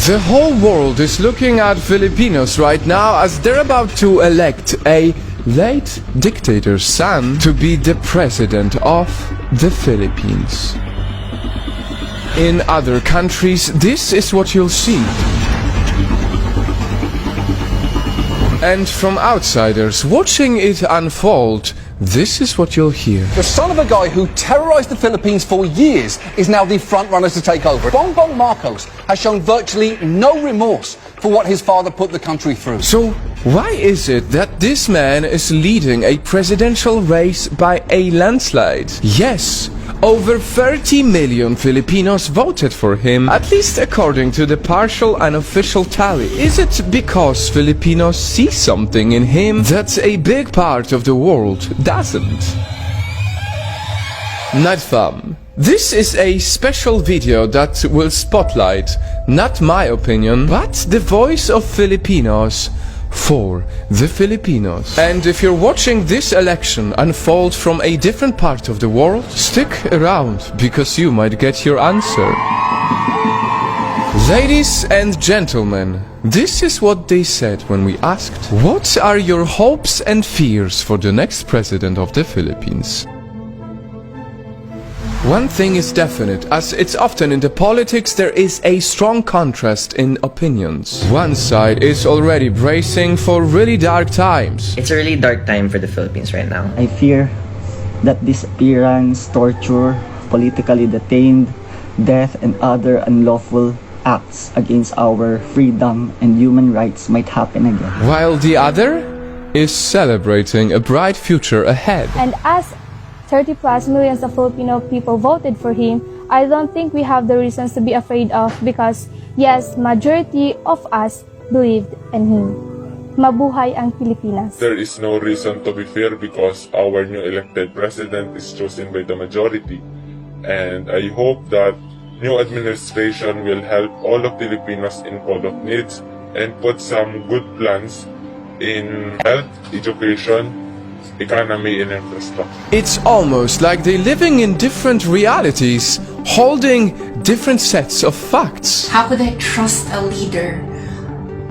The whole world is looking at Filipinos right now as they're about to elect a late dictator's son to be the president of the Philippines. In other countries, this is what you'll see. And from outsiders watching it unfold, this is what you'll hear. The son of a guy who terrorized the Philippines for years is now the front runner to take over. Bongbong Marcos has shown virtually no remorse for what his father put the country through. So why is it that this man is leading a presidential race by a landslide? Yes, over 30 million Filipinos voted for him, at least according to the partial unofficial tally. Is it because Filipinos see something in him that a big part of the world doesn't? Nightfall. This is a special video that will spotlight, not my opinion, but the voice of Filipinos for the Filipinos. And if you're watching this election unfold from a different part of the world, stick around because you might get your answer. Ladies and gentlemen, this is what they said when we asked, what are your hopes and fears for the next president of the Philippines? One thing is definite, as it's often in the politics, there is a strong contrast in opinions. One side is already bracing for really dark times. It's a really dark time for the Philippines right now. I fear that disappearance, torture, politically detained, death, and other unlawful acts against our freedom and human rights might happen again. While the other is celebrating a bright future ahead. And as 30 plus millions of Filipino people voted for him, I don't think we have the reasons to be afraid of because, yes, majority of us believed in him. Mabuhay ang Pilipinas. There is no reason to be fear because our new elected president is chosen by the majority. And I hope that new administration will help all of Filipinos in call of needs and put some good plans in health, education, economy, and infrastructure. It's almost like they're living in different realities, holding different sets of facts. How could I trust a leader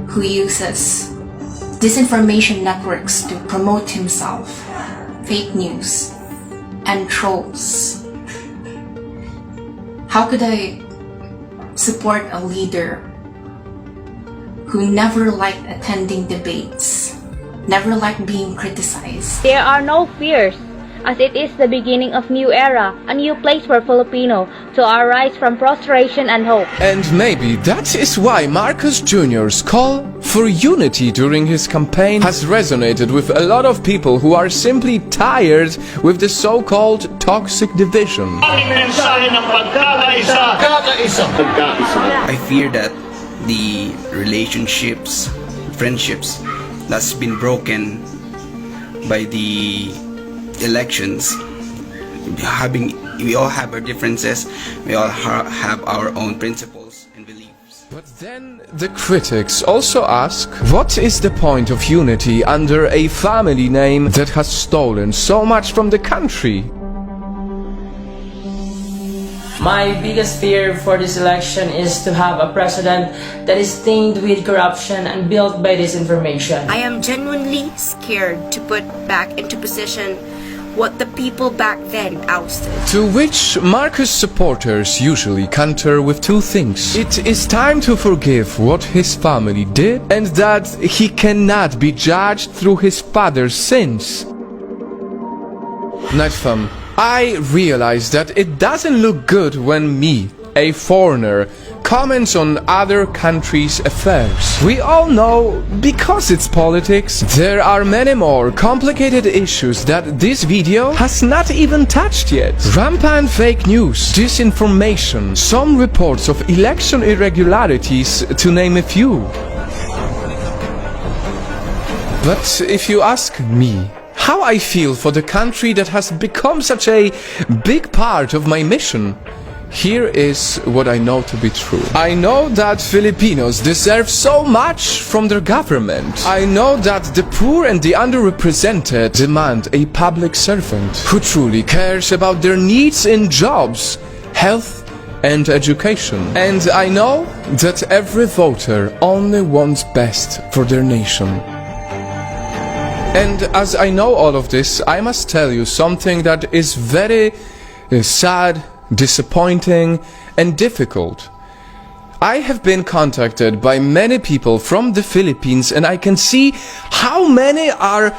who uses disinformation networks to promote himself, fake news, and trolls? How could I support a leader who never liked attending debates, never liked being criticized? There are no fears, as it is the beginning of new era, a new place for Filipino to arise from prostration and hope. And maybe that is why Marcos Jr.'s call for unity during his campaign has resonated with a lot of people who are simply tired with the so-called toxic division. I fear that the relationships, friendships that's been broken by the elections, we all have our differences, we all have our own principles and beliefs. But then the critics also ask, what is the point of unity under a family name that has stolen so much from the country? My biggest fear for this election is to have a president that is stained with corruption and built by disinformation. I am genuinely scared to put back into position what the people back then ousted. To which Marcos supporters usually counter with two things. It is time to forgive what his family did and that he cannot be judged through his father's sins. Nightfall. I realize that it doesn't look good when me, a foreigner, comments on other countries' affairs. We all know, because it's politics, there are many more complicated issues that this video has not even touched yet. Rampant fake news, disinformation, some reports of election irregularities, to name a few. But if you ask me, how I feel for the country that has become such a big part of my mission, here is what I know to be true. I know that Filipinos deserve so much from their government. I know that the poor and the underrepresented demand a public servant who truly cares about their needs in jobs, health, and education. And I know that every voter only wants best for their nation. And as I know all of this, I must tell you something that is very sad, disappointing, and difficult. I have been contacted by many people from the Philippines, and I can see how many are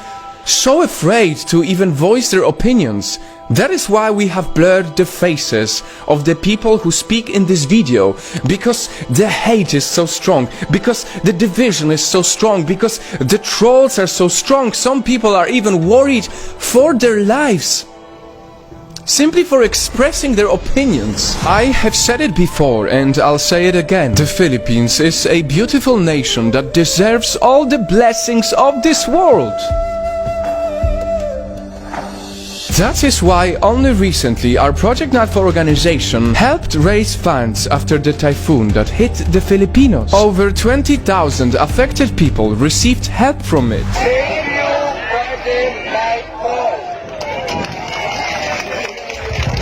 so afraid to even voice their opinions. That is why we have blurred the faces of the people who speak in this video, because the hate is so strong, because the division is so strong, because the trolls are so strong. Some people are even worried for their lives, simply for expressing their opinions. I have said it before and I'll say it again. The Philippines is a beautiful nation that deserves all the blessings of this world. That is why only recently our Project Nightfall organization helped raise funds after the typhoon that hit the Filipinos. Over 20,000 affected people received help from it.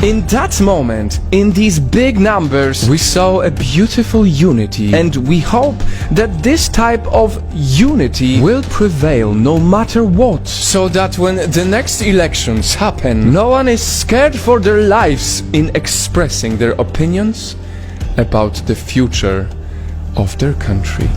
In that moment, in these big numbers, we saw a beautiful unity, and we hope that this type of unity will prevail no matter what, so that when the next elections happen, no one is scared for their lives in expressing their opinions about the future of their country.